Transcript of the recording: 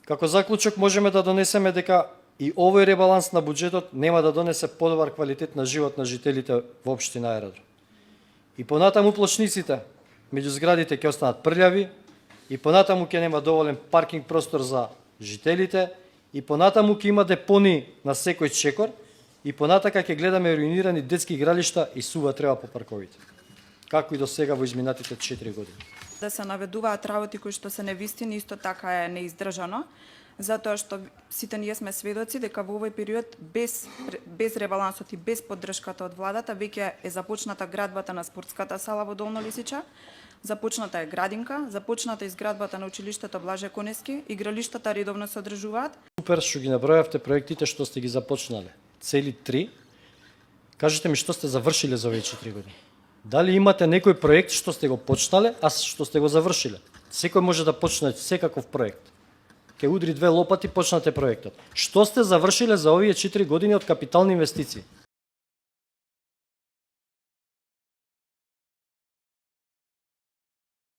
Како заклучок можеме да донесеме дека и овој ребаланс на буџетот нема да донесе подобар квалитет на живот на жителите во општина Аеродром. И понатаму плочниците меѓу зградите ќе останат прљави, и понатаму ќе нема доволен паркинг простор за жителите, и понатаму ќе има депони на секој чекор, и понатака ќе гледаме руинирани детски игралишта и сува трева по парковите. Како и до сега во изминатите 4 години. Да се наведуваат работи кои што се невистини, исто така е неиздржано, затоа што сите ние сме сведоци дека во овој период без ребалансот и без поддршката од владата веќе е започната градбата на спортската сала во Долно Лисича, започната е градинка, започната изградбата на училиштето Блаже Конески, игралиштата редовно се одржуваат. Супер што ги набројавте проектите што сте ги започнале. Цели 3. Кажете ми што сте завршиле за овие 4 години. Дали имате некој проект што сте го почнале, а што сте го завршиле? Секој може да почне секаков проект. Ке удри 2 лопати, почнате проектот. Што сте завршиле за овие 4 години од капитални инвестиции?